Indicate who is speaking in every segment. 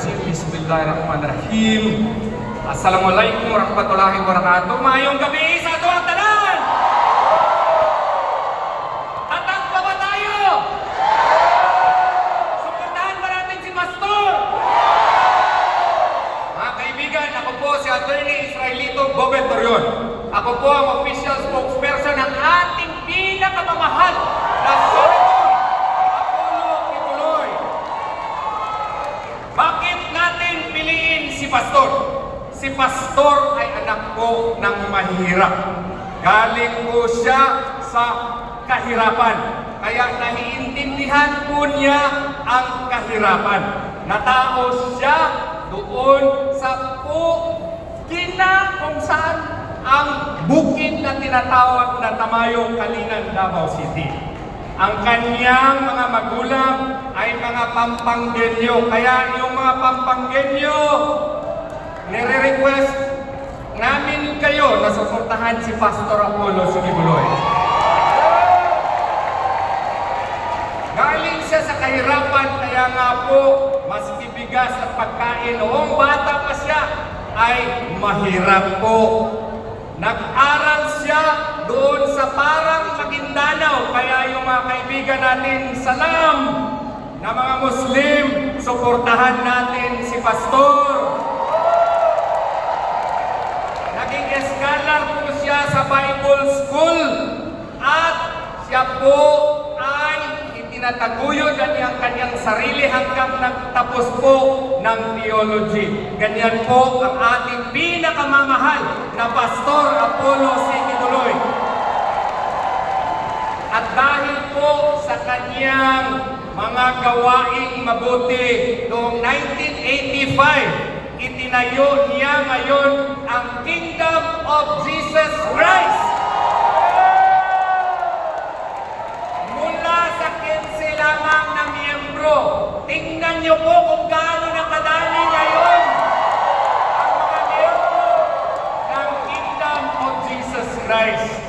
Speaker 1: rajim. Bismillahirrahmanirrahim. Assalamualaikum warahmatullahi wabarakatuh. Mayong gabi sa ato ang tanan. Tatak pa ba tayo? Suportahan ba natin si Pastor? Mga kaibigan, ako po si Attorney Israelito Bobetorion. Ako po ang official spokesperson ng ating pinakamamahal na Senator Apollo Kibuloy. Bakit natin piliin si Pastor? Si Pastor ay anak ko ng mahirap. Galing po siya sa kahirapan. Kaya naiintindihan po niya ang kahirapan. Natao siya doon sa kung saan ang bukid na tinatawag na Tamayo, Kalinan, Davao City. Ang kanyang mga magulang ay mga Pampanggenyo. Kaya yung mga Pampanggenyo, nire-request namin kayo na suportahan si Pastor Apollo Kibuloy. Galing siya sa kahirapan, kaya nga po, maski bigas at pagkain, noong bata pa siya, ay mahirap po. Nag-aral siya doon sa parang Maguindanao, kaya yung mga kaibigan natin, salam, na mga Muslim, suportahan natin si Pastor. Naging scholar po siya sa Bible School at siya po ay itinataguyod ang kanyang sarili hanggang nagtapos po ng theology. Ganyan po ang ating pinakamamahal na Pastor Apollo Kibuloy. At dahil po sa kanyang mga gawaing mabuti noong 1985, itinayo niya ngayon ang Kingdom of Jesus Christ. Mula sa 15 lamang na miyembro, tingnan niyo po kung gaano nakadami ngayon ang mga miyembro ng Kingdom of Jesus Christ.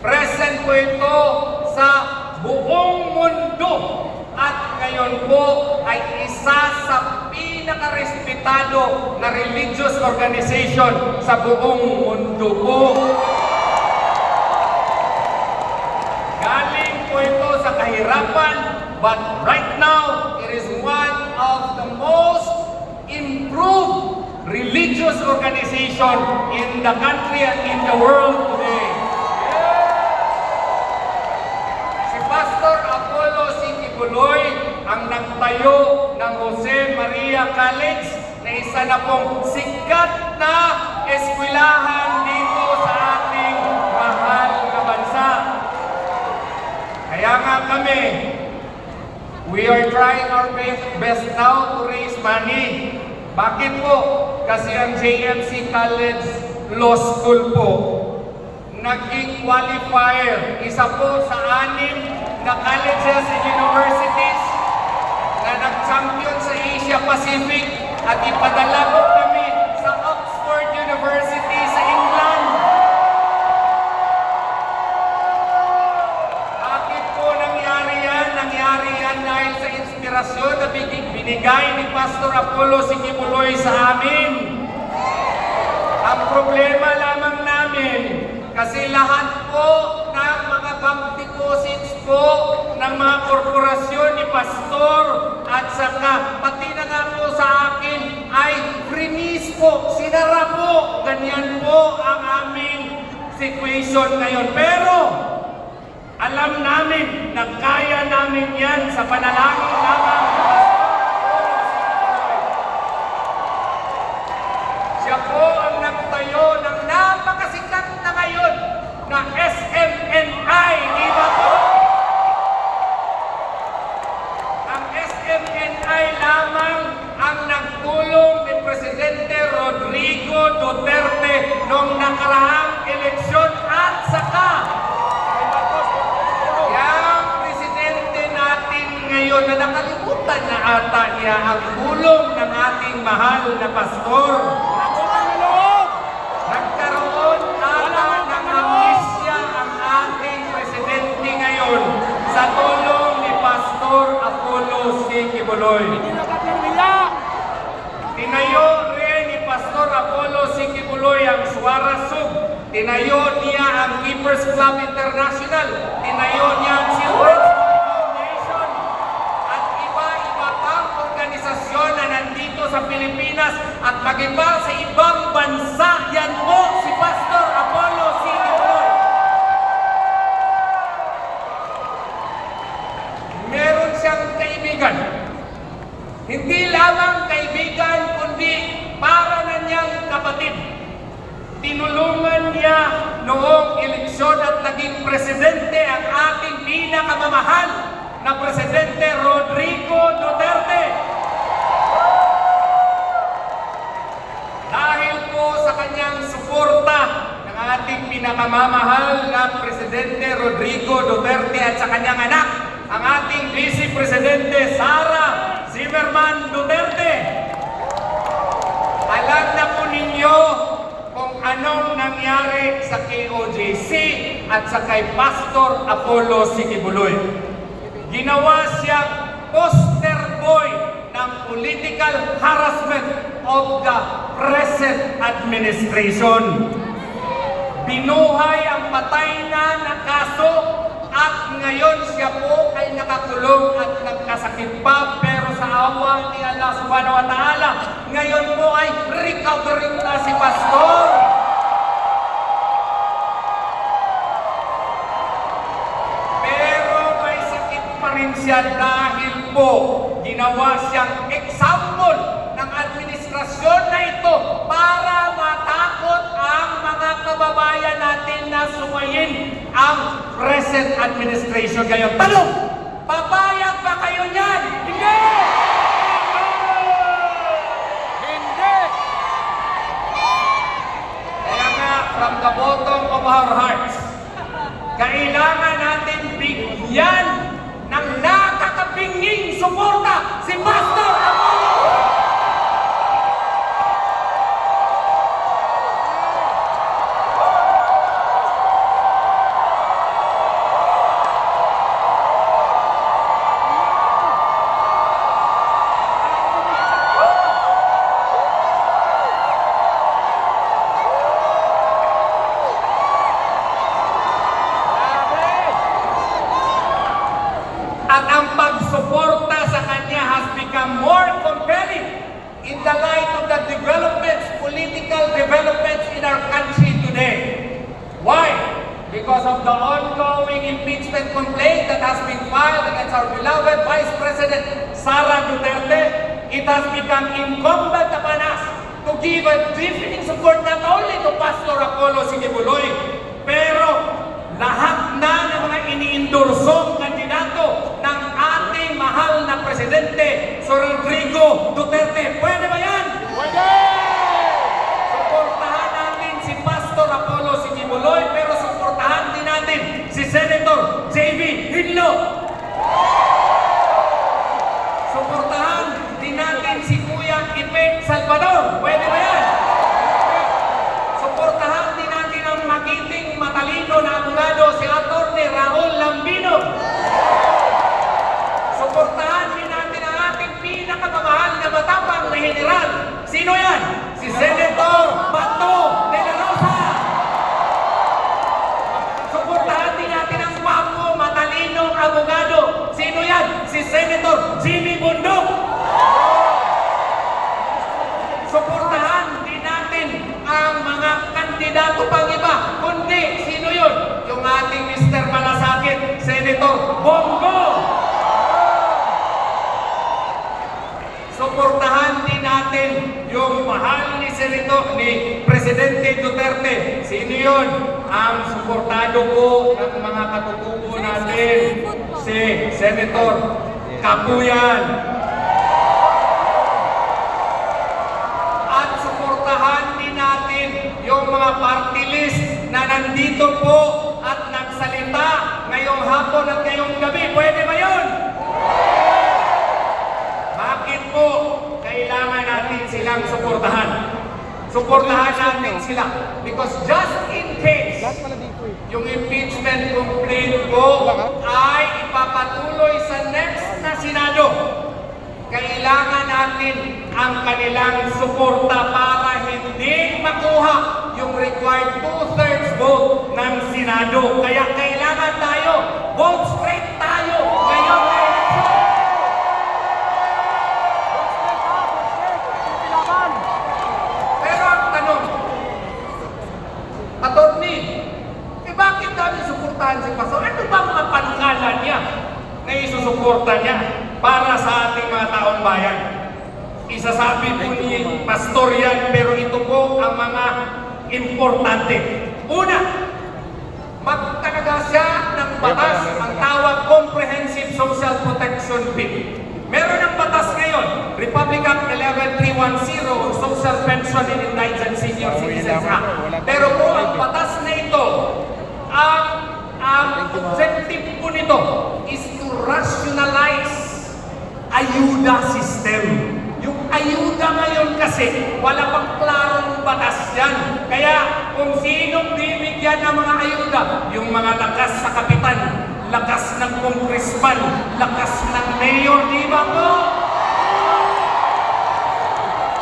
Speaker 1: Present po ito sa buong mundo at ngayon po ay isa sa pinaka-respetado na religious organization sa buong mundo po. Galing po ito sa kahirapan, but right now, it is one of the most improved religious organization in the country and in the world today. Si Pastor Apollo Kibuloy ang nagtayo ng Jose Maria College na isa na pong sikat na eskwelahan dito sa ating mahal na bansa. Kaya nga kami, we are trying our best now to raise money. Bakit po? Kasi ang JMC College Law School po, naging qualifier, isa po sa 6 na colleges and universities na nag-champion sa Asia Pacific at ipadala po kami sa Oxford University sa England. Bakit po nangyari yan? Nangyari yan dahil sa inspirasyon na binigay ni Pastor Apollo Kibuloy sa amin. Ang problema lamang namin, kasi lahat po ng mga bank deposits po ng mga korporasyon ni Pastor at saka pati na nga po sa akin ay freeze po, sinara po. Ganyan po ang aming situation ngayon. Pero alam namin na kaya namin yan sa panalangin lamang. Siya po ang nagtayo ng napakasikat na ngayon na SMNI, di ba po? Ang SMNI lamang ang nagtulong ni Presidente Rodrigo Duterte noong nakaraang eleksyon at saka yung Presidente natin ngayon na nakalimutan na ata niya ang tulong ng ating mahal na Pastor. Nagkaroon ata ng amnesya ang ating Presidente ngayon sa tulong ni Pastor Apollo Kibuloy. Kibuloy ang Suara Sub, tinayo niya ang Keepers Club International, tinayo niya ang Children's Foundation, at iba-iba pang organisasyon na nandito sa Pilipinas at mag-iba sa ibang bansa. Yan po si Pastor Apollo C. Kibuloy. Meron siyang kaibigan. Hindi lamang kaibigan, kundi para na niyang kapatid. Tinulungan niya noong eleksyon at naging presidente ang ating pinakamamahal na presidente, Rodrigo Duterte. Dahil po sa kanyang suporta ng ating pinakamamahal na presidente, Rodrigo Duterte, at sa kanyang anak, ang ating Vice Presidente, Sara Zimmerman Duterte. Alam na po ninyo kung anong nangyari sa KOJC at sa kay Pastor Apollo C. Kibuloy. Ginawa siyang poster boy ng political harassment of the present administration. Binuhay ang patay na kaso at ngayon siya po ay nakakulong at nagkasakit pa, pero sa awa ni Allah subhanahu wa ta'ala, ngayon po ay recovering na si Pastor. Pero may sakit pa rin siya dahil po ginawa siyang example ng administrasyon na ito para matakot ang mga kababayan natin na sumayin ang present administration ngayon. Tanong, papayag ba kayo niyan? Hindi! Hindi! Kaya nga, from the bottom of our hearts, kailangan natin bigyan ng nakakabinging suporta si Pastor Apollo. At ang pagsuporta sa kanya has become more compelling in the light of the developments, political developments in our country today. Why? Because of the ongoing impeachment complaint that has been filed against our beloved Vice President Sara Duterte, it has become incumbent upon us to give a deafening support not only to Pastor Apollo C. Kibuloy, pero lahat na ng mga iniindorsong kandidato ng ating mahal na presidente, Sir Rodrigo Duterte. Pwede ba yan? Pwede! Suportahan natin si Pastor Apollo C. Kibuloy, pero suportahan din natin si Senator J.B. Hinlo. Suportahan din natin si Kuya Ipe Salvador. Pwede ba yan? Suportahan din natin ang magiting matalino na abogado si Atty. Raul Lambino. Suportahan din natin ang ating pinakamamahal na matapang na general. Sino yan? Si Senator Bato de la Rosa. Suportahan din natin ang gwapo, matalinong abogado. Sino yan? Si Senator Jimmy Bundok. Suportahan din natin ang mga kandidato pang iba. Kundi, sino yun? Yung ating Mr. Malasakit, Senator Bongo. Suportahan din natin yung mahal ni Senator, ni Presidente Duterte. Sino yun? Ang suportado po ng mga katutubo natin, si Senator Kapuyan. At suportahan din natin yung mga party list na nandito po at nagsalita ngayong hapon at ngayong gabi. Pwede ba yun? Bakit po kailangan natin silang suportahan? Suportahan natin sila because just in case yung impeachment complaint po ay ipapatuloy sa next na Senado, kailangan natin ang kanilang suporta para hindi makuha yung required 2/3 vote ng Senado. Kaya kailangan tayo, vote straight tayo ngayong election. Pero ang tanong, Attorney, bakit namin suportahan si Pastor? Ano ba mga pangalan niya na isusuporta niya para sa ating mga taong bayan? Isasabi po ni Pastor yan, pero ito po ang mga importante. Una, magtalaga siya ng batas, ang tawag Comprehensive Social Protection Bill. Meron ng batas ngayon, Republic Act 11310 o Social Pension in Indigent Senior Citizens Act. Pero po ang batas na ito, ang objective po nito is to rationalize ayuda system. Yung ayuda ngayon kasi, wala pang klarong batas yan. Kaya kung sinong bibigyan ng mga ayuda, yung mga lakas sa kapitan, lakas ng congressman, lakas ng mayor, di ba po?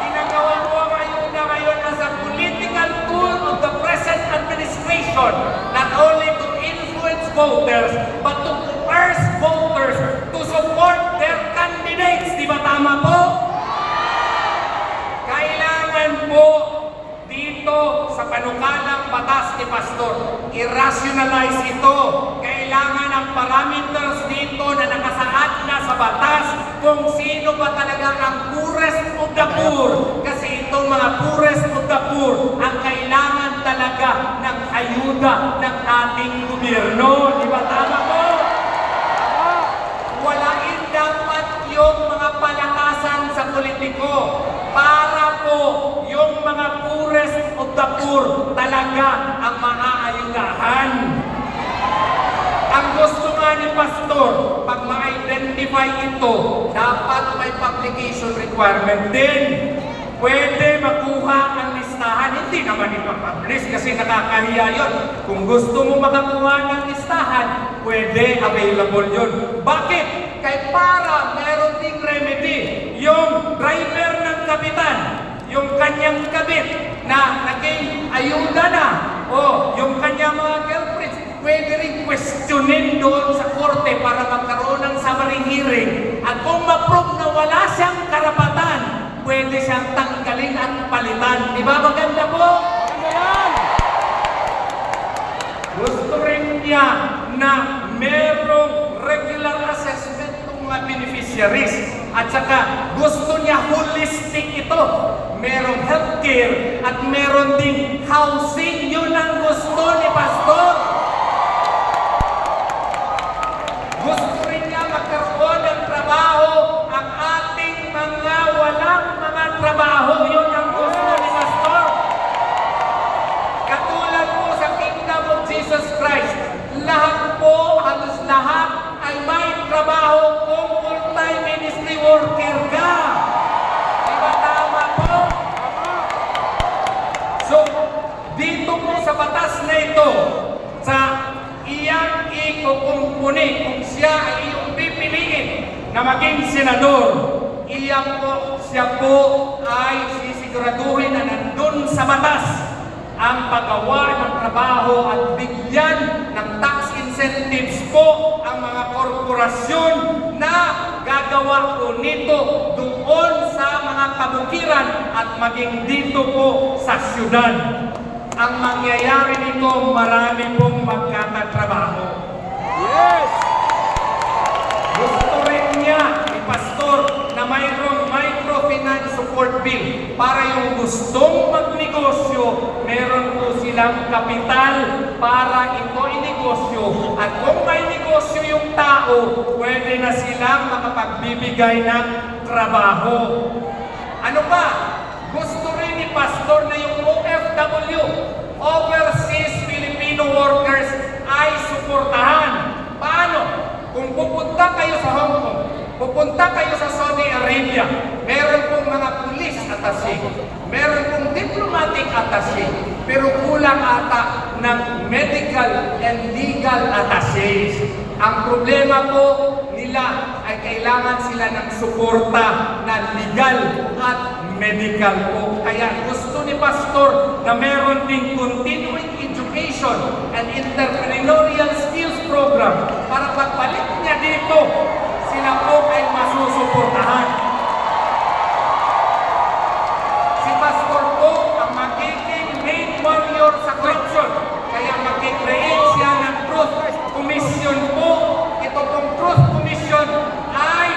Speaker 1: Ginagawa mo ang ayuda ngayon as a political tool of the present administration, not only to influence voters, but to coerce voters to support their candidates. Di ba tama po? Kailangan po dito sa panukalang batas ni Pastor, i-rationalize ito. Kailangan ang parameters dito na nakasaad na sa batas kung sino ba talaga ang poorest of the poor. Kasi itong mga poorest of the poor ang kailangan talaga ng ayuda ng ating gobyerno. Di ba tama po? Walain dapat yung mga palakasan sa politiko para po yung mga poorest of the poor talaga ang maaayudahan. Ang gusto nga ni Pastor, pag ma-identify ito, dapat may publication requirement din. Pwede makuha ang listahan. Hindi naman ipapublish kasi nakakahiya yun. Kung gusto mo makakuha ng listahan, pwede, available yun. Bakit? Kaya para meron ding remedy. Yung driver ng kapitan, yung kanyang kabit na naging ayuda na, o yung kanyang mga girlfriends, pwede rin questionin doon sa korte para magkaroon ng summary hearing. At kung ma-prove na wala siyang karapatan, pwede siyang tanggalin at palitan. Di ba maganda po? Gusto rin niya na merong regular assessment ng mga beneficiaries. At saka gusto niya holistic ito. Merong healthcare at meron ding housing. Yun ang gusto ni Pastor. Gusto rin niya magkaroon ng trabaho ang ating mga walang mga trabaho. Yun ang gusto ni Pastor. Katulad po sa Kingdom of Jesus Christ, lahat po, halos lahat ay may trabaho kung full-time ministry worker ka. Diba tama po? So, dito po sa batas na ito, sa iyang ikukumpuni, kung siya ay iyong pipiliin na maging senador, siya po ay sisiguraduhin na nandun sa batas ang paggawa ng trabaho at bigyan ng tax incentives po ang mga korporasyon na gagawa po nito doon sa mga kabukiran at maging dito po sa syudad. Ang mangyayari nito, marami pong magkakatrabaho. Yes! Gusto rin niya ni Pastor na mayroong microfinance support bill para yung gustong magnegosyo, meron po silang kapital para ito inegosyo. At kung may negosyo yung tao, pwede na silang makapagbibigay ng trabaho. Ano pa? Gusto rin ni Pastor na yung OFW, Overseas Filipino Workers, ay suportahan. Paano? Kung pupunta kayo sa Hong Kong, pupunta kayo sa Saudi Arabia, meron pong mga police attaché, meron pong diplomatic attaché, pero kulang ata ng medical and legal attaches. Ang problema po nila ay kailangan sila ng suporta na legal at medical po. Kaya gusto ni Pastor na meron ding continuing education and entrepreneurial skills program para pagbalik niya dito, sila po ay masusuportahan. Si Pastor po ang magiging main warrior sa corruption. Kaya mag-create siya ng Truth Commission po. Ito pong Truth Commission ay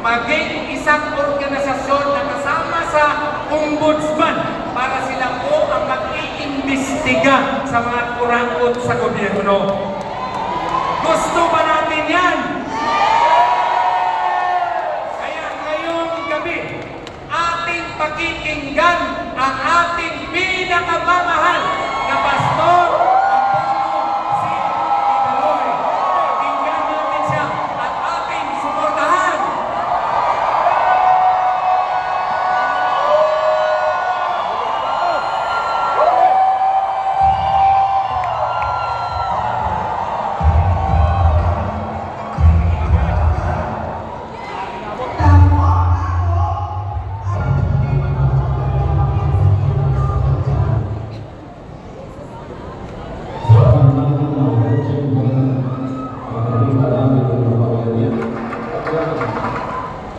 Speaker 1: maging isang organisasyon na kasama sa ombudsman para sila po ang mag-iimbestiga sa mga kurangkot sa gobyerno. Gusto ba natin yan? Kaya ngayong gabi, ating pakikinggan ang ating pinakamamahal na pastor, Apollo C. Kibuloy. Pakinggan natin siya at ating suportahan.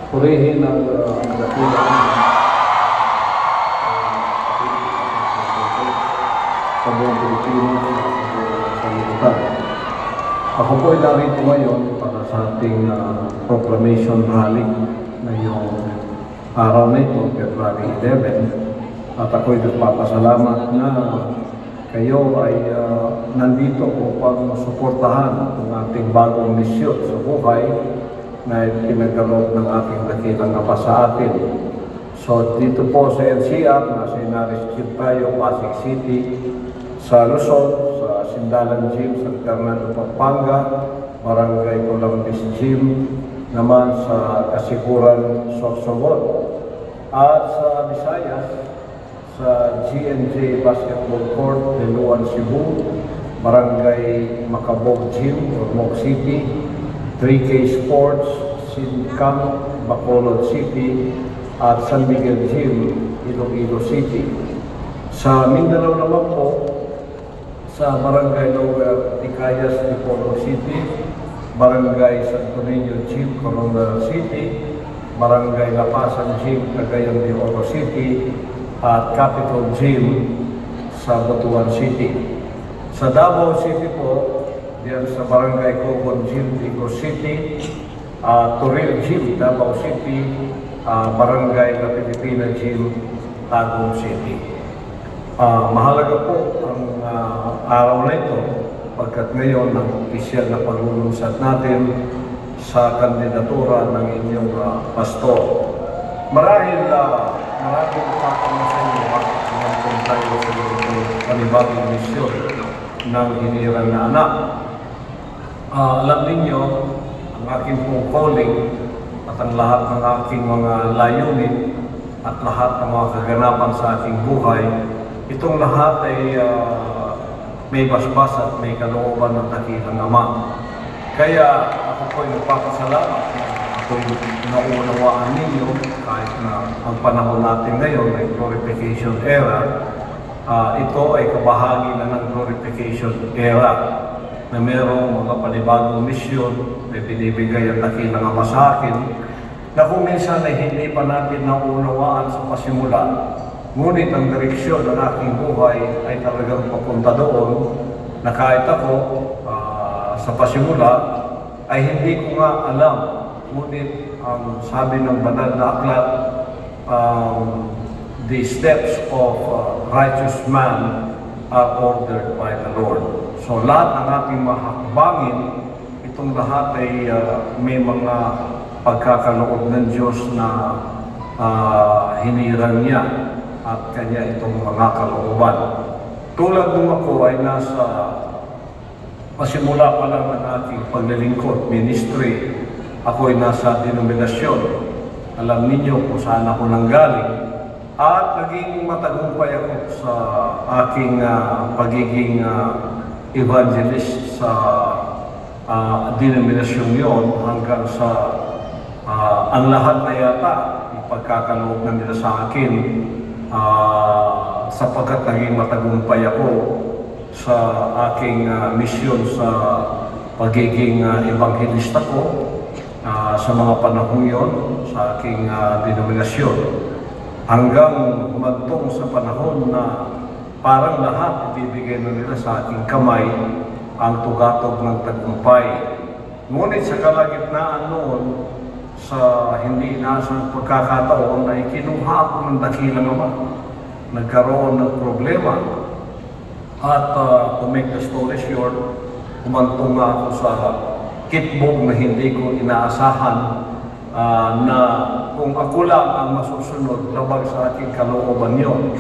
Speaker 2: Purihin ang dakilang sa buong Pilipinas sa lipunan. Ako po ay narito ngayon para sa ating proclamation rally ngayong araw na ito, February 11. At ako ay nagpapasalamat na kayo ay nandito upang suportahan ang ating bagong misyon sa buhay na pinagkaloob ng ating dakilang Ama sa atin. So dito po sa NCR, nasa Inaris tayo, Pasig City, sa Luzon, sa Sindalan Gym, San Fernando, Pampanga, Barangay Columbus Gym, naman sa Kasiguran, Sorsogon, at sa Visayas, sa GNJ Basketball Court, Liloan, Cebu, Barangay Macabog Gym, Ormoc City, 3K Sports, Sincam, Bacolod City, at San Miguel Gym, Iloilo City. Sa Mindanao naman po, sa Barangay Lower Ticayas, Dipolo City, Barangay Santo Niño Gym, Coronel City, Barangay Lapasan Gym, Cagayan de Oro City, at Capitol Gym sa Butuan City. Sa Davao City po, diyan sa Barangay Cobon Gym, Igos City, Toril Gym, Davao City, Barangay La Pilipina Gym, Tagum City. Mahalaga po ang araw na ito pagkat ngayon ang opisyal na paglulunsad natin sa kandidatura ng inyong pastor. Maraming pakama sa inyo kung tayo sa panibagong misyon ng hinirang na anak. Alam ninyo, ang aking pong calling at ang lahat ng aking mga layunin at lahat ng mga kaganapan sa aking buhay, itong lahat ay may basbas at may kalooban ng dakilang Ama. Kaya ako po ay nagpapasalamat na ako'y naunawaan ninyo kahit na ang panahon natin ngayon ay glorification era. Ito ay kabahagi na ng glorification era na mayroong mga panibagong misyon na binibigay ang dakilang Ama sa akin na kung minsan ay hindi pa natin naunawaan sa pasimula. Ngunit ang direksyon ng aking buhay ay talagang papunta doon na kahit ako sa pasimula ay hindi ko nga alam. Ngunit ang sabi ng banal na aklat, the steps of righteous man are ordered by the Lord. So lahat ng ating mahakbangin, itong lahat ay may mga pagkakaloob ng Diyos na hinirang niya at kanya itong mga kalooban. Tulad nung ako ay nasa pasimula pa lang ng ating paglilingkod, ministry, ako ay nasa denominasyon. Alam ninyo kung saan ako nanggaling. At naging matagumpay ako sa aking pagiging evangelist sa denominasyon yon hanggang sa ang lahat na yata ipagkakaloob na nila sa akin sapagkat naging matagumpay ako sa aking misyon sa pagiging evangelista ko sa mga panahon yon sa aking denominasyon. Hanggang humantong sa panahon na parang lahat ibibigay na nila sa aking kamay ang tugatog ng tagumpay. Ngunit sa kalagitnaan noon, sa hindi inaasang pagkakataon ay kinuha ako ng dakilang ama. Nagkaroon ng problema. At to make the story short, humantong nga ako sa kitbog na hindi ko inaasahan na kung ako lang ang masusunod labag sa aking kalooban yon.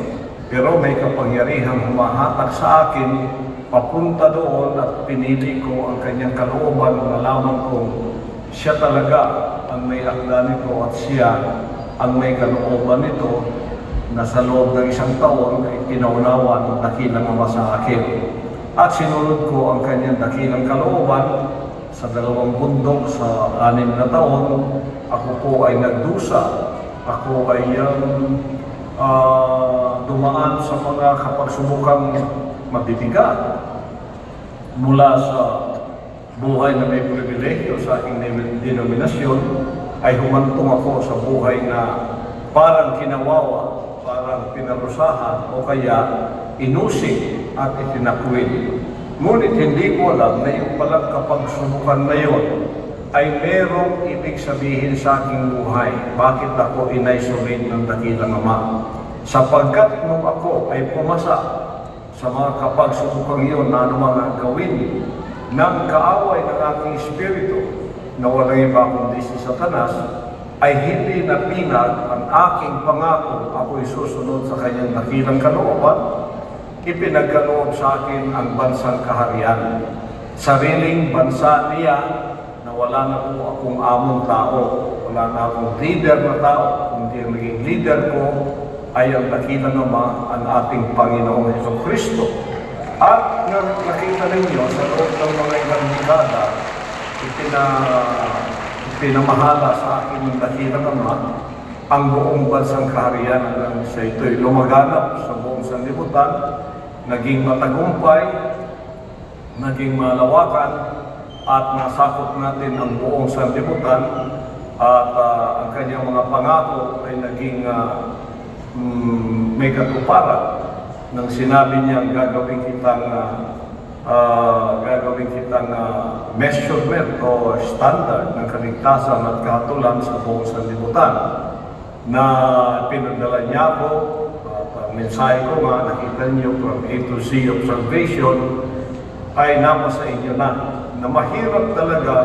Speaker 2: Pero may kapangyarihang humahatag sa akin papunta doon at pinili ko ang kanyang kalooban. Nalaman kong siya talaga ang may akda nito at siya ang may kalooban nito na sa loob ng isang taon ay pinaunawa ng dakilang ama sa akin. At sinunod ko ang kanyang dakilang kalooban sa 2 bundok sa 6 na taon. Ako po ay nagdusa. Ako ay dumaan sa mga kapagsubukang mabibigat mula sa buhay na may pribilehyo sa aking denominasyon ay humantong ako sa buhay na parang kinawawa, parang pinarusahan o kaya inusig at itinakwil. Ngunit hindi ko alam na yung palang kapagsubukan na yun ay merong ibig sabihin sa aking buhay. Bakit ako in-isolate ng dakilang ama? Sapagkat nung ako ay pumasa sa mga kapagsubukang iyon na anumang gawin ng kaaway ng aking espiritu na walang iba kundi si Satanas, ay hindi napinag ang aking pangako. Ako'y susunod sa kanyang dakilang kalooban. Ipinagkaloob sa akin ang bansang kaharian. Sariling bansa niya na wala na po akong among tao, wala na akong leader na tao, kundi ang naging leader ko ay ang dakilang ama, ang ating Panginoong Jesucristo. At nakita ninyo sa loob ng mga ilang dekada, ipinamahala sa akin ng dakilang ama ang buong bansang kaharian hanggang sa ito'y lumaganap sa buong sanlibutan, naging matagumpay, naging malawakan, at nasakop natin ang buong sanlibutan, at ang kanyang mga pangako ay naging may katuparan nang sinabi niyang gagawin kitang measurement o standard ng kaligtasan at kahatulan sa buong sanlibutan. Na pinadala niya ako at mensahe ko nga, nakita niyo from A to Z observation, ay napasa inyo na mahirap talaga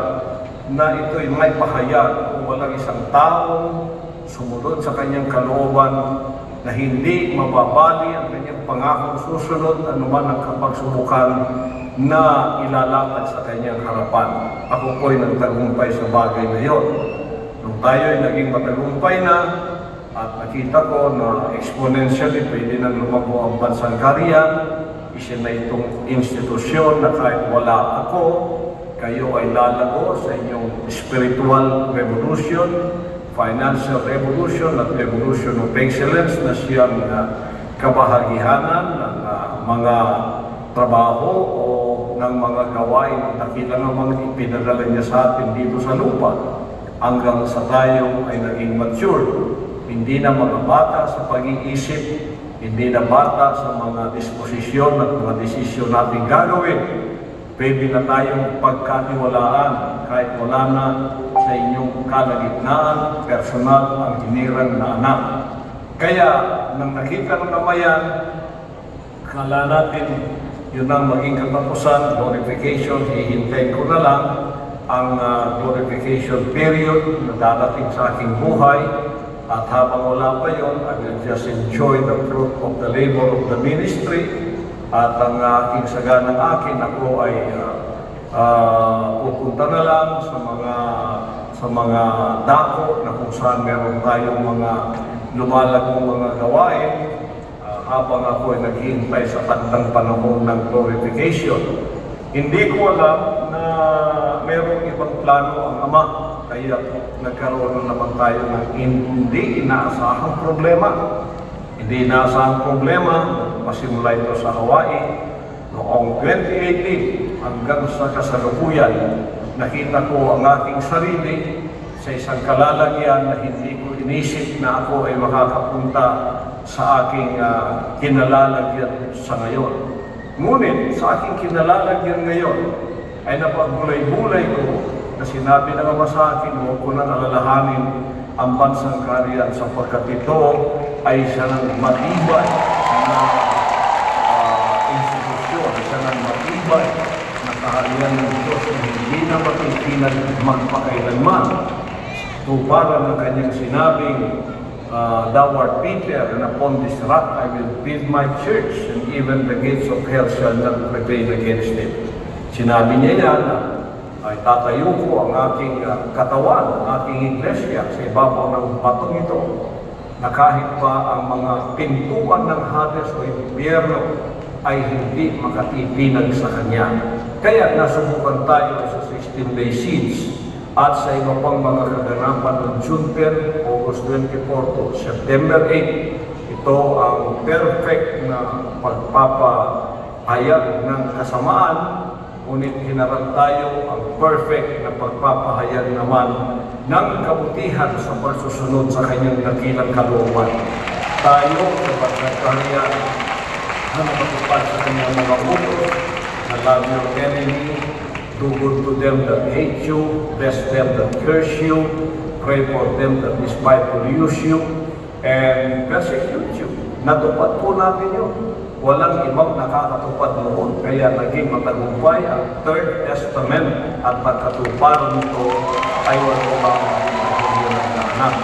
Speaker 2: na ito'y may pahayag kung walang isang taong sumunod sa kanyang kalooban na hindi mababali ang kanyang pangakong susunod anuman ang kapagsubukan na ilalakad sa kanyang harapan. Ako po'y nagtagumpay sa bagay na yon. Nung tayo'y naging matagumpay na at nakita ko na exponentially pwede nang lumago ang bansang kaharian, isa na itong institusyon na kahit wala ako, kayo ay lalago sa inyong spiritual revolution, financial revolution at revolution of excellence na siyang kabahagihanan ng mga trabaho o ng mga gawain ng dakilang amang ipinadala niya sa atin dito sa lupa hanggang sa tayo ay naging mature. Hindi na mga bata sa pag-iisip, hindi na bata sa mga disposisyon at mga desisyon natin gagawin. Pwede na tayong pagkatiwalaan kahit wala na sa inyong kalagitnaan, personal ang hinirang na anak. Kaya, nang nakita ng namayan, kala natin yun ang maging katapusan, glorification, hihintayin ko na lang ang glorification period na darating sa aking buhay. At habang wala pa yun, I will just enjoy the fruit of the labor of the ministry. At ang aking saganang akin, ako ay pupunta na lang sa mga dako na kung saan meron tayong mga lumalagong mga gawain habang ako ay naghihintay sa tandang panahon ng glorification. Hindi ko alam na mayroong ibang plano ang Ama, kaya nagkaroon na naman tayo ng hindi inaasahang problema. Hindi inaasahang problema, masimula ito sa Hawaii. Noong 2018 hanggang sa kasalukuyan, nakita ko ang aking sarili sa isang kalalagyan na hindi ko inisip na ako ay makakapunta sa aking kinalalagyan sa ngayon. Ngunit sa aking kinalalagyan ngayon ay napagbulay-bulay ko na sinabi ng Ama sa akin, huwag ko nang alalahanin ang bansang kaharian sapagkat ito ay isa ng matibay na institusyon, isa ng matibay na kaharian ng Diyos na hindi na matitinag magpakailanman. Tuparan ng kanyang sinabing, Thou art Peter, and upon this rock I will build my church, and even the gates of hell shall not prevail against it. Sinabi niya yan na ay tatayo ko ang aking katawan, ang aking iglesia sa ibabaw ng batong ito, na kahit pa ang mga pintuan ng Hades o impyerno ay hindi makatitinag sa kanya. Kaya nasubukan tayo sa 16-day siege at sa iba pang mga kaganapan ng June 10, August 24 to September 8. Ito ang perfect na pagpapahayag ng kasamaan, ngunit hinarap tayo ang perfect na pagpapahayag naman ng kabutihan sa pagsusunod sa kanyang dakilang kalooban. Tayo sa pagkakariyan na nakatupad sa kanyang mga utos, na love your enemy, do good to them that hate you, bless them that curse you, pray for them that despitefully use you, and persecute you. Natupad po natin yun. Walang ibang nakakatupad noon, kaya naging matagumpay ang Third Testament at pagkatuparan nito ay walang nagkaanak.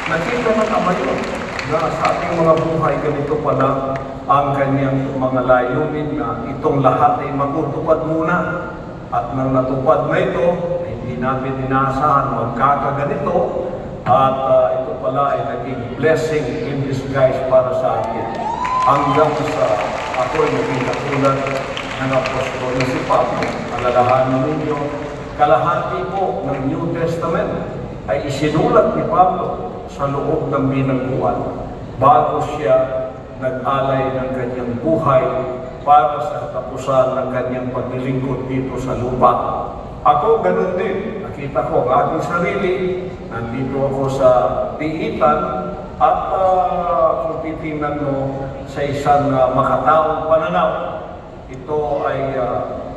Speaker 2: Nakita na naman yun na sa ating mga buhay ganito pala ang kanyang mga layunin na itong lahat ay matutupad muna. At nang natupad na ito, hindi natin inaasahan magkakaganito at ito pala ay naging blessing in disguise para sa atin. Hanggang sa ako ay naging katulad ng apostol na si Pablo. Alalahanin ninyo, kalahati po ng New Testament ay isinulat ni Pablo sa loob ng bilangguan bago siya nag-alay ng kanyang buhay para sa katapusan ng kanyang paglilingkod dito sa lupa. Ako ganun din. Nakita ko ang aking sarili, nandito ako sa tiitan at kung titingnan mo sa isang makataong pananaw, ito ay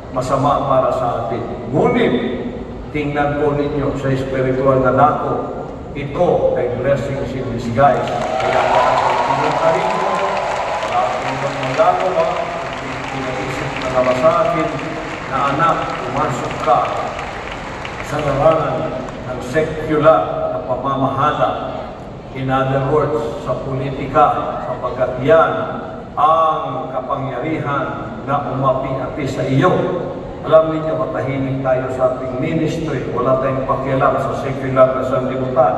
Speaker 2: masama para sa atin. Ngunit, tingnan po ninyo sa spiritual na dako, ito ay blessings in disguise. Kaya para sa pinuntahin ko, wala akong magagawa, pinaisip na naman sa akin na anak, pumasok ka sa larangan ng secular na pamamahala. In other words, sa politika, sapagkat yan ang kapangyarihan na umapi-api sa iyo. Alam niyo, matahimik tayo sa ating ministry. Wala tayong pakialam sa secular na sanlibutan,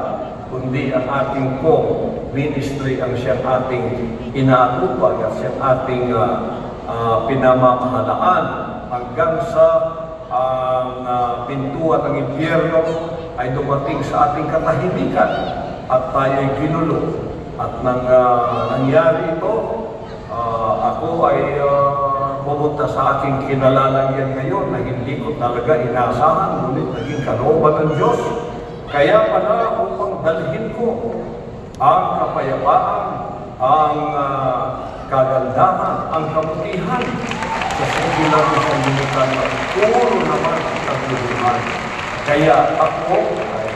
Speaker 2: kundi ang ating ministry ang siyang ating inaatupag at siyang ating pinamamahalaan hanggang sa pintuan ng impyerno ay dumating sa ating katahimikan at tayo'y ginulo. At nang nangyari ito, ako ay pumunta sa aking kinalalagyan ngayon na hindi ko talaga inaasahan, ngunit naging kalooban ng Diyos. Kaya pala upang dalhin ko ang kapayapaan, ang kagandahan, ang kabutihan sa secular na sanlibutan na puro naman ang kagulihan. Kaya ako ay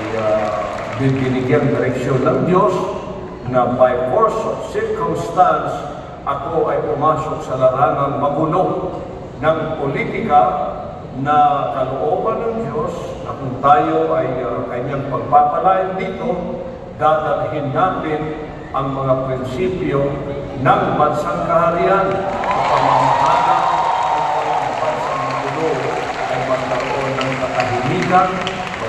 Speaker 2: binigyan direksyon ng Diyos na by force of circumstance, ako ay pumasok sa larangan magulo ng politika na kalooban ng Diyos na kung tayo ay kanyang pagpapalain dito, dadalhin natin ang mga prinsipyo ng bansang kaharian sa pamamahala ng bansang magulo ay magkaroon ng katahimikan,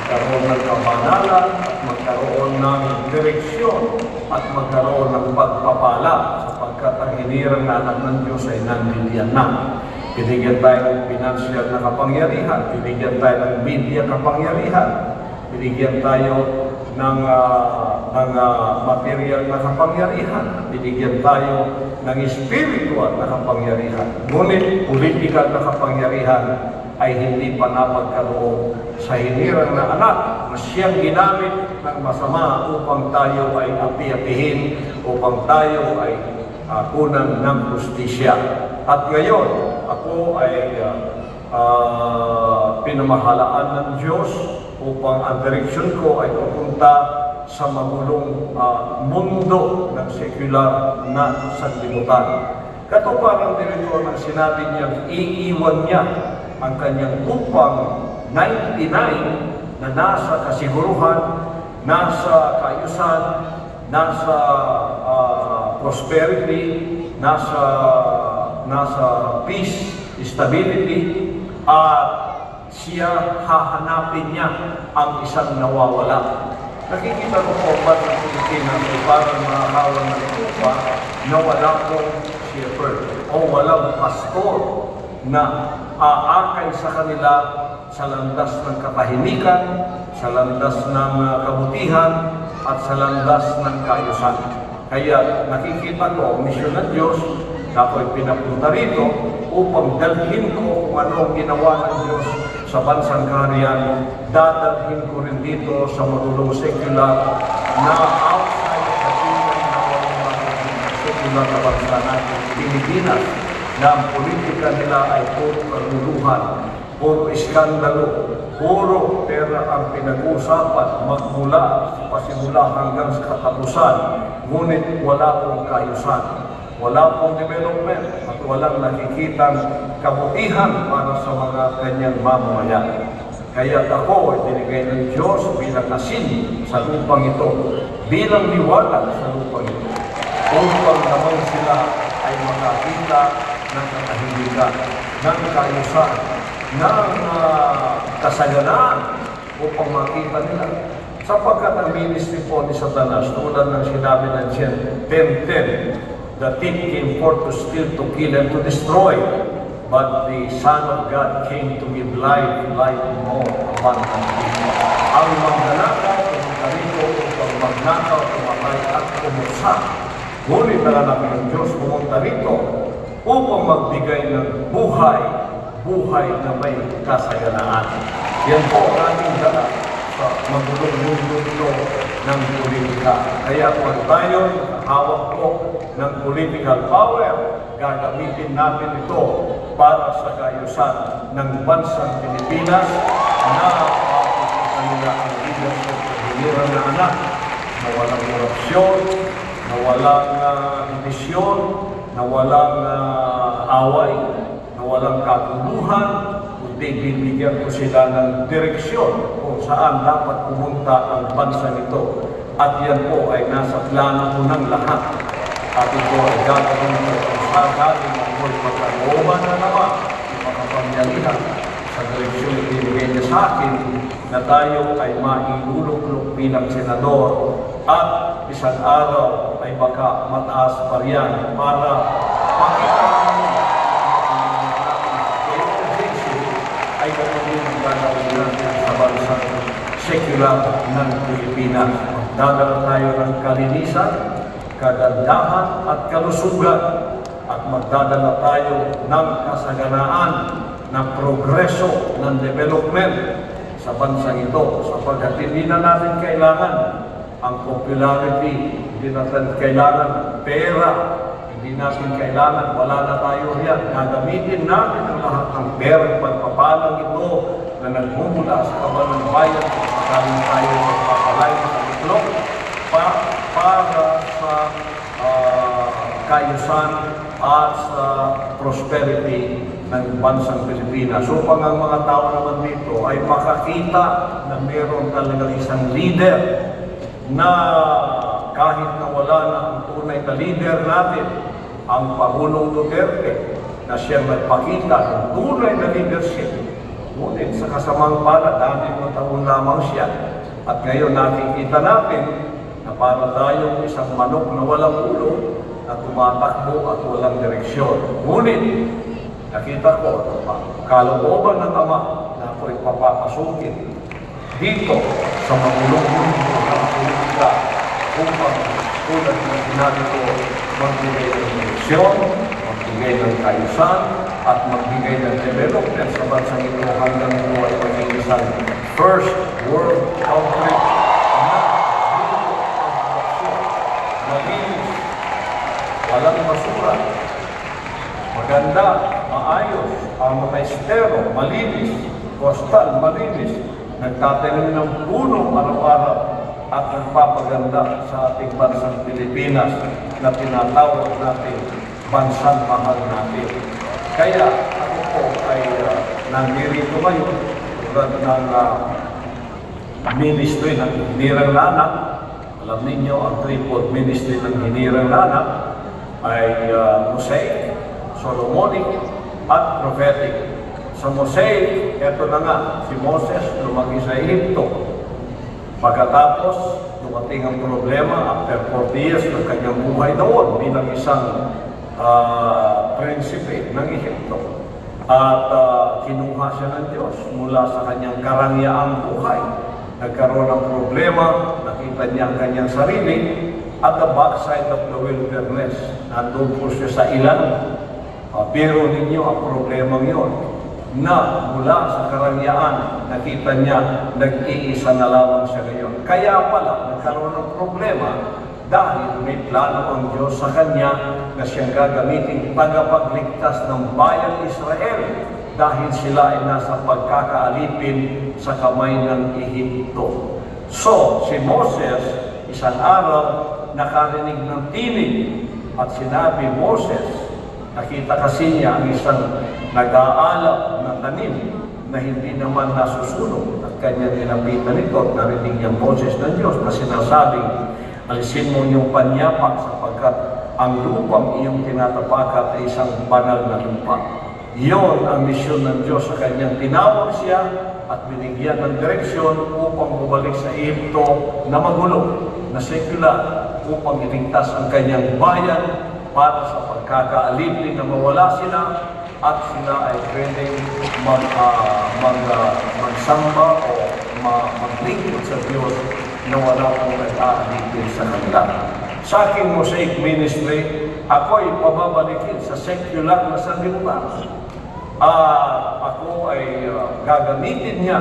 Speaker 2: magkaroon ng kabanalan, at magkaroon ng direksyon, at magkaroon ng pagpapala, sapagkat ang hinirang na anak ng Diyos ay nandiyan na. Binigyan tayo ng pinansyal na kapangyarihan, binigyan tayo ng media kapangyarihan, binigyan tayo ng material na kapangyarihan, binigyan tayo ng spiritual na kapangyarihan. Ngunit political na kapangyarihan ay hindi pa napagkaloob sa hinirang na anak na siyang ginamit ng masama upang tayo ay api-apihin, upang tayo ay kunan ng justisya. At ngayon, ako ay pinamahalaan ng Diyos upang ang direksyon ko ay pupunta sa magulong mundo ng secular na sanlibutan. Katuparan din ito ng sinabi niya, iiwan niya ang kanyang upang 99 na nasa kasiguruhan, nasa kaayusan, nasa prosperity, nasa peace, stability, at siya hahanapin niya ang isang nawawala. Nakikita ko po ba sa Pilipinas ay parang makakawan ng lupa na wala pong shepherd o walang pastor na aakay sa kanila sa landas ng katahimikan, sa landas ng kabutihan, at sa landas ng kaayusan. Kaya nakikita ko ang misyon ng Diyos na ako'y pinapunta rito upang dalhin ko kung ano ang ginawa ng Diyos sa bansang kaharian, dadalhin ko rin dito sa magulong secular na outside sa secular na bansa natin, Pilipinas, na ang politika nila ay puro kaguluhan, puro iskandalo, puro pera ang pinag-uusapan magmula sa pasimula hanggang sa katapusan, ngunit wala pong kaayusan, wala pong development, at walang nakikitang kabutihan para sa mga kanyang mamamayan. Kaya ako ay binigay ng Diyos bilang asin sa lupang ito, bilang liwanag sa lupang ito, upang naman sila ay makakita ng katahimikan, ng kaayusan, ng kasaganaan, upang makita nila. Sapagkat ang ministry po ni Satanas, tulad ng sinabi ng Gen 10:10, the thief came forth to steal, to kill, and to destroy. But the Son of God came to give life, life more abundantly. Ang magnanakaw, pumunta rito upang magnakaw, tumatay at umuksa. Ngunit ang anak ng Diyos pumunta rito upang magbigay ng buhay, buhay na may kasaganaan. Yan po ang ating dala sa magulong mundo ito ng politika. Kaya kung tayo hawak po ng political power, gagamitin natin ito para sa kaayusan ng bansang Pilipinas na kanila ang leadership ng hinirang na anak na walang korupsyon, na walang divisyon, na walang away, na walang kaguluhan, kundi bibigyan ko sila ng direksyon kung saan dapat pumunta ang bansa nito. At yan po ay nasa plano ko ng lahat. At ito ay gagawin ko kung saan natin ako'y magkalooban na naman yung makapangyarihan sa direksyon na ibigay niya sa akin na tayo ay mailuluklok bilang senador at isang araw ay baka mataas pa riyan para makita namin ay gagawin ang gagawin natin sa bansang secular ng Pilipinas. Dadala tayo ng kalinisan, kagandahan at kalusugan, at magdadala tayo ng kasaganaan, ng progreso, ng development sa bansang ito, sapagkat hindi na natin kailangan ang popularity, hindi natin kailangan pera, hindi natin kailangan, wala na tayo riyan. Gagamitin natin ang lahat ng perang pagpapalang ito na nagmumula sa kaban ng bayan, galing tayo sa papalay sa itlog, para sa kaayusan at sa prosperity ng bansang Pilipinas. Upang ang mga tao naman dito ay makakita na meron talagang isang leader na kahit na wala na ang tunay na leader natin, ang Pangulong Duterte, na siyang nagpakita ng tunay na leadership Ngunit sa kasamang palad, 6 taon lamang siya. At ngayon nakikita natin na para tayong isang manok na walang ulo na tumatakbo at walang direksyon. Ngunit nakita ko kalooban ng Ama na ako'y papapasukin dito sa magulong mundo ng politika upang tulad ng sinabi ko, magbigay ng direksyon, magbigay ng kaayusan, at magbigay ng development sa bansang ito hanggang buhay maging isang first world country na zero ang korupsyon, malinis, walang basura, maganda, maayos, ang mga estero, malinis, coastal, malinis, nagtatanim ng puno araw-araw at nagpapaganda sa ating bansang Pilipinas na tinatawag natin bansang mahal natin. Kaya ako po ay nandito ngayon tulad ng ministry ng Hinirang Lanak. Alam ninyo, ang tripod ministry ng Hinirang Lanak ay Mosaic, Solomonic, at Prophetic. Sa Mosaic, eto na nga, si Moses lumaki sa Egypto. Pagkatapos, dumating ang problema after 40 years ng kanyang buhay doon bilang isang prinsipe ng Egypto. At kinuha siya ng Diyos mula sa kanyang karangyaang buhay. Nagkaroon ng problema, nakita niya ang kanyang sarili at the backside of the wilderness. Nandun po siya sa ilan. Pero ninyo ang problema yon na mula sa karangyaan, nakita niya nag-iisa na lamang siya ngayon. Kaya pala, nagkaroon ng problema dahil may plano ang Diyos sa kanya na siyang gagamitin tagapagligtas ng bayan Israel dahil sila ay nasa pagkakaalipin sa kamay ng Ehipto. So, si Moses, isang araw, nakarinig ng tinig at sinabi, Moses, nakita kasi niya ang isang nag-aalap na tanim na hindi naman nasusunog at kanya nilapitan nito at narinig niya Moses ng Diyos na sinasabing, alisin mo yung panyapak sapagkat ang lupang iyong tinatapakat ay isang banal na lupa. Iyon ang misyon ng Diyos sa kanyang tinawag siya at binigyan ng direksyon upang bumalik sa Egypto na magulo, na sekular, upang iligtas ang kanyang bayan para sa pagkakaalipin na mawala sila at sila ay pwedeng magsamba o maglingkod sa Diyos na wala pong nag-aalipin sa kanila. Sa aking Mosaic Ministry, ako'y pababalikin sa secular na sanlibutan. Ako ay gagamitin niya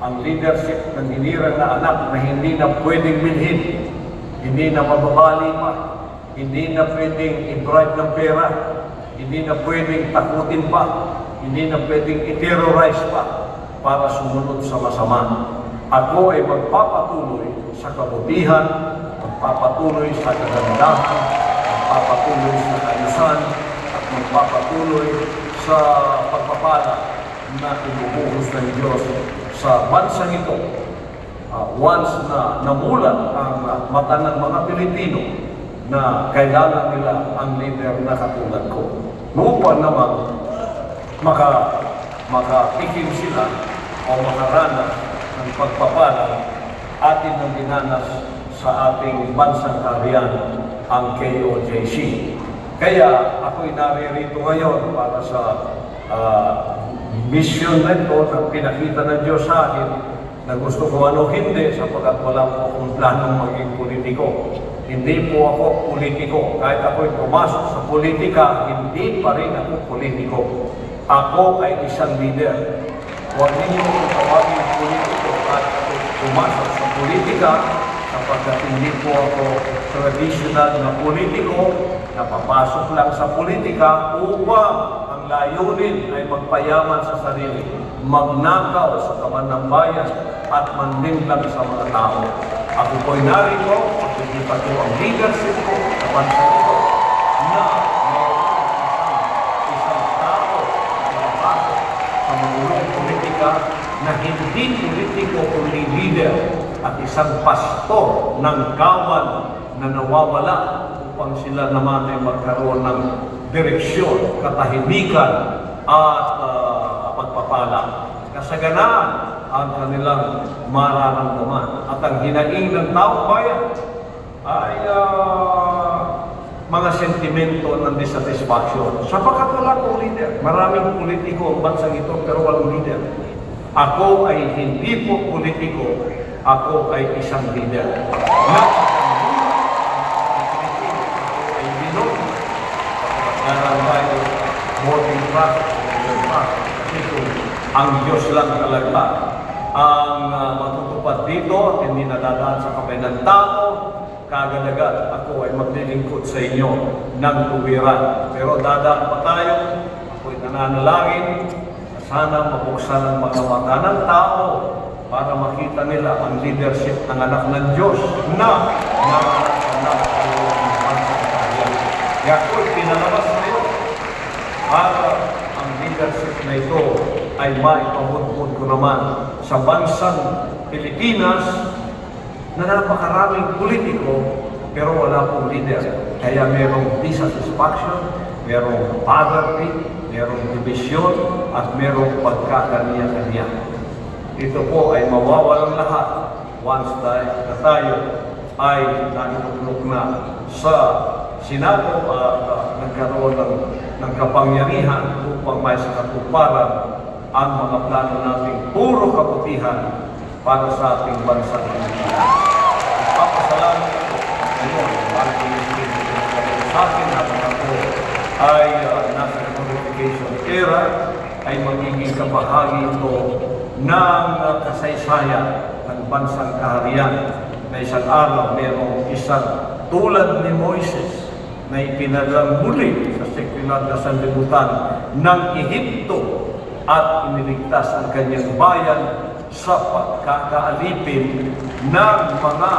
Speaker 2: ang leadership ng hinirang na anak na hindi na pwedeng bilhin, hindi na mababali pa, hindi na pwedeng i-bribe ng pera, hindi na pwedeng takutin pa, hindi na pwedeng i-terrorize pa para sumunod sa masama. Ako ay magpapatuloy sa kabutihan, magpapatuloy sa kagandahan, magpapatuloy sa kaayusan, at magpapatuloy sa pagpapala na ibubuhos ng Diyos sa bansang ito. Once na namulat ang mata ng mga Pilipino na kailangan nila ang leader na katulad ko. Upang naman makatikim sila o makaranas ng pagpapala atin ng dinanas sa ating bansang kaharian, ang KOJC. Kaya ako'y naririto ngayon para sa mission na ito na pinakita ng Diyos sa akin na gusto ko ano hindi sapagkat wala po akong planong maging politiko. Hindi po ako politiko. Kahit ako'y pumasok sa politika, hindi pa rin ako politiko. Ako ay isang leader. Huwag ninyo kung tawagin politiko kahit ako pumasok sa politika sapagkat hindi po ako traditional na politiko na papasok lang sa politika upang ang layunin ay magpayaman sa sarili, magnakaw sa kaman ng bayan at manlinlang sa mga tao. Ako po'y narito, pagkikita ko ang leadership ko sa bansa ito na isang tao na napasok sa magulong politika na hindi politiko kundi leader at isang pastor ng kawan na nawawala upang sila naman ay magkaroon ng direksyon, katahimikan at pagpapala. kasaganaan ang kanilang mararamdaman. At ang hinaing ng taong bayan ay mga sentimento ng dissatisfaction. Sapagkat wala pong leader. Maraming politiko ang bansang ito pero walang leader. Ako ay hindi po politiko. Ako ay isang leader. Ay binog. Pagkakaroon tayo voting process. Kasi kung ang Diyos lang talaga ang matutupad dito at hindi nadadaan sa kamay ng tao, kagad-agad ako ay maglilingkod sa inyo ng tuwiran. Pero dadaan pa tayo, ako'y nananalangin na sana mabuksan ang mga mata ng tao para makita nila ang leadership ng anak ng Diyos na nanganak sa ng bansa ng Kaya. Kaya ako'y pinalabas nila para ang leadership na ito ay maipamudmud ko naman sa bansang Pilipinas na napakaraming politiko pero wala pong leader. Kaya merong dissatisfaction, merong poverty, merong division, at merong pagkakaniya-kaniya. Ito po ay mawawalang lahat once na tayo ay naituklok na sa Senado at nagkaroon ng kapangyarihan upang may sa katuparan ang mga plano nating puro kabutihan para sa ating bansang Pilipinas. Papasalamat ko ngayon sa akin habang ako ay nasa notification era ay magiging kabahagi ito ng kasaysayan ng bansang kaharian na isang araw mayroong isang tulad ni Moises na ipinadala muli sa sekular na sanlibutan ng Ehipto at iniligtas ang kanyang bayan sa pagkakaalipin ng mga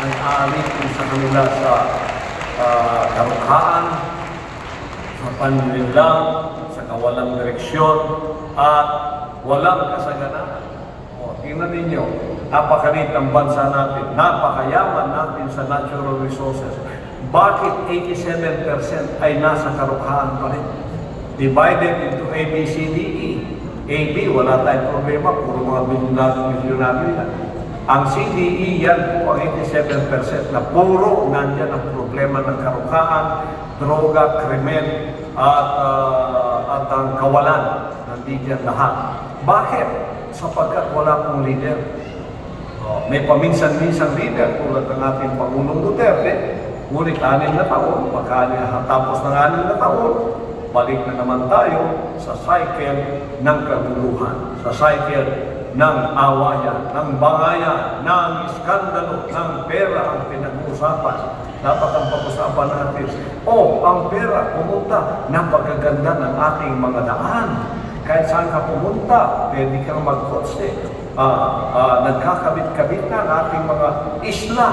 Speaker 2: nag-aalipin sa kanila sa karukhaan, sa panlilang, sa kawalang direksyon, at walang kasaganaan. Tingnan ninyo, napakalit ang bansa natin, napakayaman natin sa natural resources. Bakit 87% ay nasa karukhaan pa rin? Divided into A, B, C, D, E. A, B, wala tayong problema, puro mga milyonaryo yan. Ang C, D, E, yan po ang 87% na puro nandyan ang problema ng karukhaan, droga, krimen, at ang kawalan. Nandiyan lahat. Bakit? Sapagkat wala pong leader. May paminsan-minsan leader tulad ng ating Pangulong Duterte, ngunit 6 na taon, pagkatapos ng 6 na taon, balik na naman tayo sa cycle ng kaguluhan, sa cycle ng awayan, ng bangayan, ng iskandalo, ng pera ang pinag-uusapan. Dapat ang pag-usapan natin, ang pera, pumunta, napakaganda ng ating mga daan. Kahit saan ka pumunta, pwede kang mag-kotse. Nagkakabit-kabit na ang ating mga isla.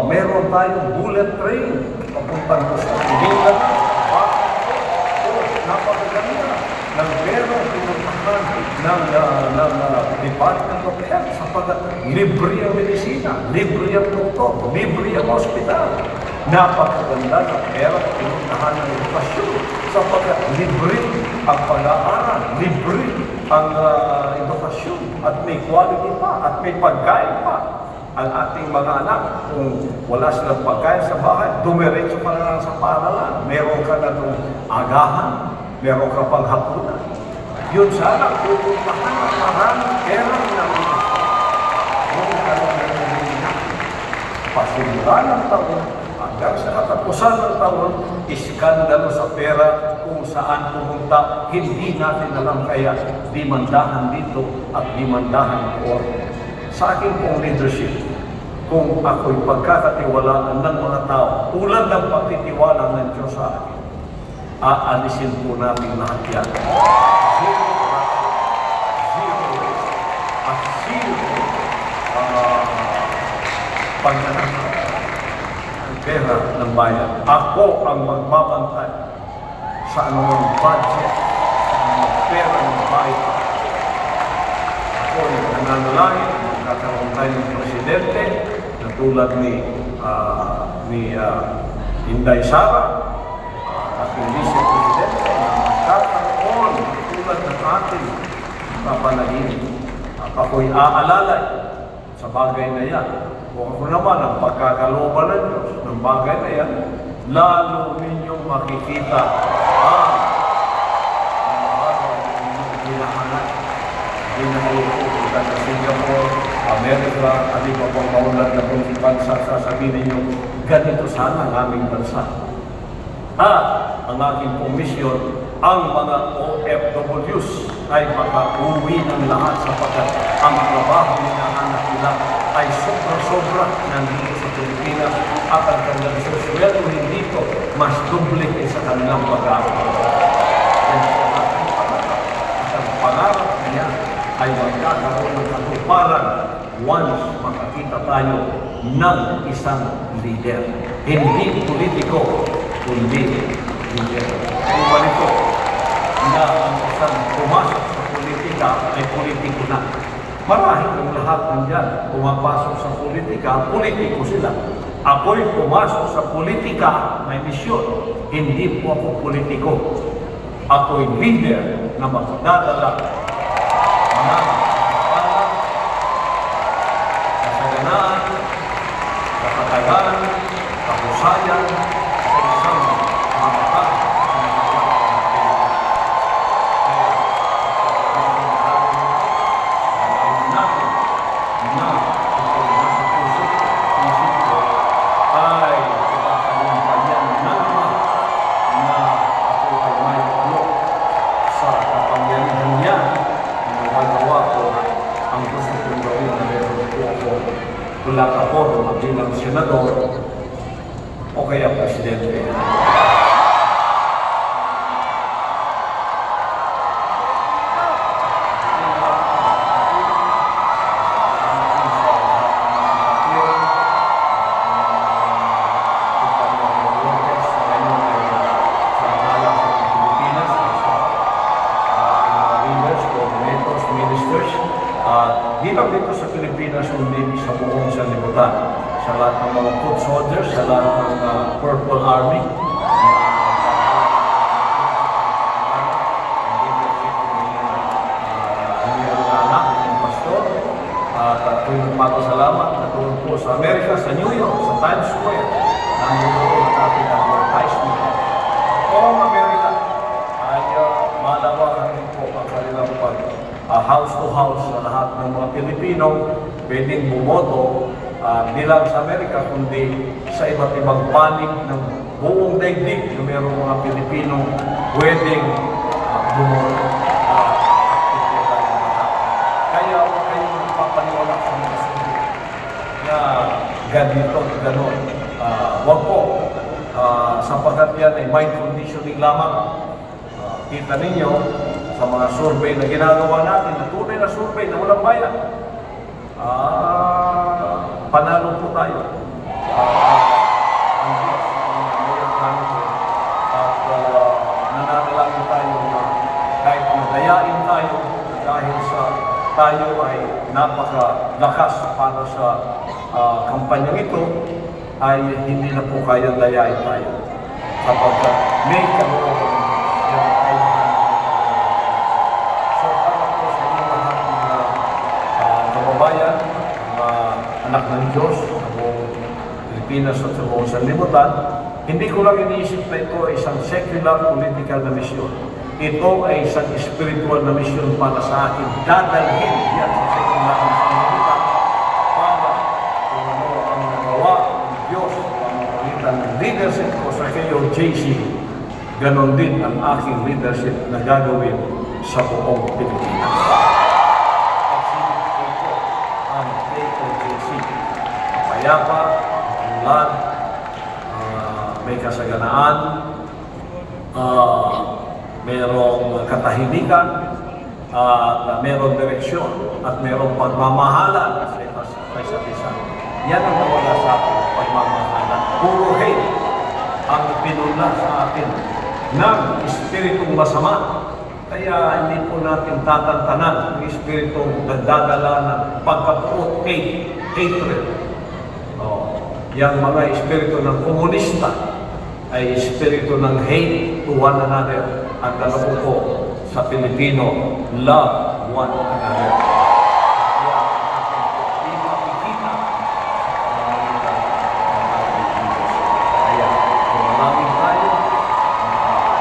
Speaker 2: Meron tayong bullet train, papuntang ko sa Pilipinas. Napakaganda ng merong pinuntahan ng Department of Health sapagkat libre ang medisina, libre ang doktor, libre ang hospital. Napakaganda ng pera pinuntahan ng edukasyon sapagkat libre ang pag-aaral, libre ang edukasyon at may quality pa at may pagkain pa. Ang ating mga anak, kung wala silang pagkain sa bahay, dumiretso ka na lang sa paaralan. Meron ka na itong agahan, meron ka pang hapunan. Yun sana, pupuntahan ang maraming pera na kung ka na pasimulan ng taon, hanggang sa katapusan ng taon, iskandalo sa pera kung saan pumunta, hindi natin alam kaya dimandahan dito at dimandahan ko. Sa akin pong leadership, kung ako'y pagkakatiwalaan ng mga tao, tulad ng pagtitiwala ng Diyos sa akin, aalisin po natin lahat yan. Zero at zero pagnanakaw ng pera ng bayan. Ako ang magbabantay sa anumang budget, sa anumang pera ng bayan. Ako ay nananalangin, magkakaroon tayo ng presidente na tulad ni Inday Sara, at yung vice presidente na magkakaroon tulad ng ating papanahin. At ako'y aalalay sa bagay na yan. Kung ako naman ang pagkakalooban ng Diyos ng bagay na yan, lalo ninyong makikita ang mga bagay na inyong hinahanap. Hindi na kayo pupunta sa Singapore, Amerika, at iba pang maunlad na kung bansa, sasabihin ninyo, ganito sana ang aming bansa. At ang aking komisyon, ang mga OFWs ay makauwi ng lahat sapagkat ang trabaho hinahanap nila ay sobra-sobra nandito sa Pilipinas at ang kanilang susweldo hindi ito mas doble sa kanilang pag-aaral. At ang pangarap niya ay magkakaroon ng katuparan once makakita tayo ng isang leader. Hindi politiko, kundi leader. Kung balito na ang isang pumasok sa politika ay politiko na. Marahil ang lahat nandyan pumapasok sa politika, politiko sila. Ako'y pumasok sa politika, may misyon. Hindi po ako politiko. Ako'y leader na magdadala ng kasaganaan, katatagan, kahusayan sa isang mamataan. Tulad ako bilang senador o kaya presidente. Di lang dito sa Pilipinas, kundi sa buong sanlibutan. Sa lahat ng mga foot soldiers, sa lahat ng Purple Army, yung pastor, at ako'y magpapasalamat na doon po sa Amerika, sa New York, sa Times Square, nandito po ang ating advertisement. Buong Amerika ay malawakan din po ang kanilang house to house sa lahat ng mga Pilipino pwedeng bumoto di lang sa Amerika kundi sa iba't ibang panig ng buong daigdig na mayroong mga Pilipino pwedeng bumoto. Kaya huwag kayong magpapaniwala sa mga sundo na ganito at ganon. Huwag po sapagkat yan ay mind conditioning lamang. Kita ninyo sa mga survey na ginagawa natin, na tunay na survey na walang bayan, panalo po tayo. Ang Diyos, at nananalangin tayo na kahit nadayain tayo dahil sa tayo ay napakalakas para sa kampanyang ito, ay hindi na po kaya dayain tayo. Sapagkat may kalooban anak ng Diyos, sa buong Pilipinas at sa buong sanlibutan, hindi ko lang iniisip na ito ay isang secular political na misyon. Ito ay isang spiritual na misyon para sa akin. Dadalhin yan sa secular na sanlibutan para kung ano ang nagawa ng Diyos ang pamamagitan ng leadership ko sa kayo, JC, ganon din ang aking leadership na gagawin sa buong Pilipinas. Payapa, ulad, may kasaganaan, mayroong katahimikan, at mayroong direksyon, at mayroong pagmamahalan sa isa't isa. Yan ang nawala sa atin, pagmamahalan. Puro hate ang pinula sa atin ng espiritong masama. Kaya hindi po natin tatantanan ang espiritong nagdadala ng pagkapuot, hatred. Yang mga espiritu ng komunista ay espiritu ng hate to one another. At alam po sa Pilipino, love one another. Kaya natin hindi makikita ang ating Diyos. Kaya kumalangin tayo,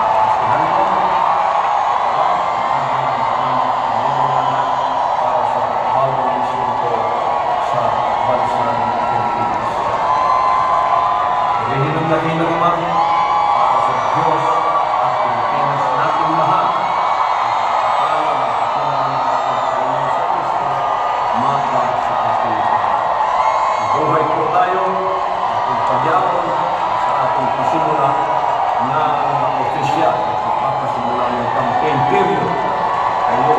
Speaker 2: kasihan mo, para sa bagong misyon ko sa bansang Pilipinas. Hinihinong naman para sa Diyos at Pilipinas natin mahal. Para makakulang ng ating Panginoon sa Kristo, mapa sa ating buhay po tayo, ating pagyaon sa ating pasimula na opisyal at papasimula ng campaign period. Kayo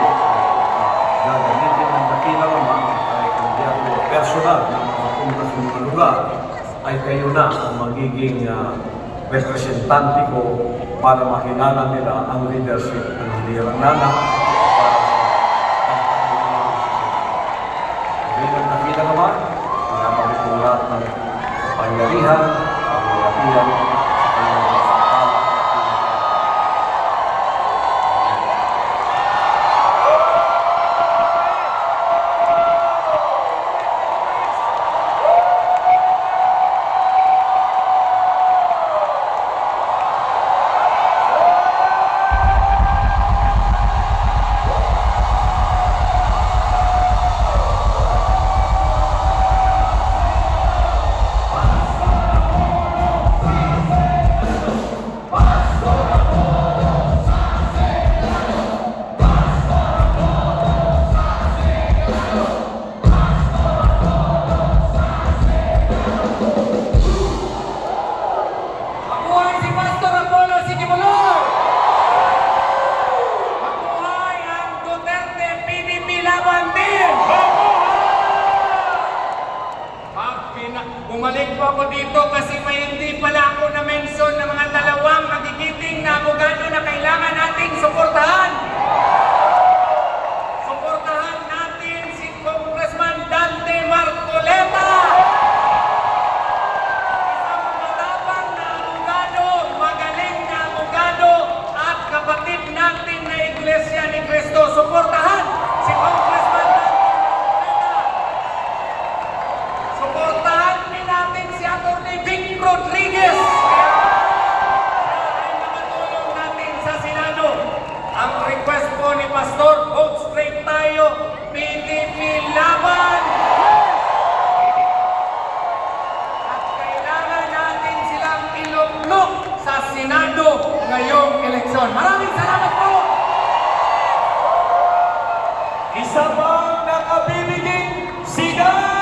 Speaker 2: gagamitin ng dakilang naman kahit hindi ako personal na makapunta sa mga lugar, ay kayo na ang magiging representante ko para makilala nila ang leadership ng Hirang Nana para sa pagkakilala sa sila. Bilang nakita naman, pinapakit ko lahat ng kapangyarihan, pangalapihan, sa kanyang pagkakala.
Speaker 1: Mabuhay si Pastor Apollo Sikimuloy! Mabuhay ang Duterte PDP Laban Din! Bumalik po ako dito kasi may hindi pala ako na-mention ng mga dalawang magigiting na abogado na kailangan nating suportahan. Suportahan natin si Congressman Dante Marcoleta. Isang matapang na abogado, magaling na abogado at kapatid natin na Iglesia ni Cristo. Suportahan si Congressman Dante Marcoleta. Suportahan din natin si Atty. Vic Rodriguez. Siya ay nakatulong natin sa Senado. Ang request po ni Pastor, vote straight tayo, PDP laban! At kailangan natin silang iluklok sa Senado ngayong eleksyon. Maraming salamat po! Isa pang nakabibiging sigaw!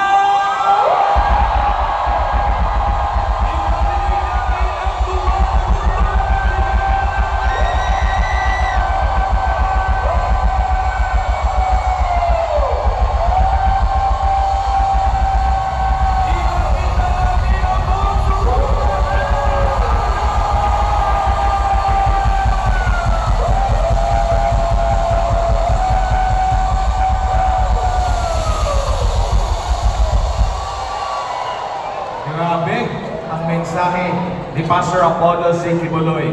Speaker 3: Grabe ang mensahe ni Pastor Apollo Sikimuloy.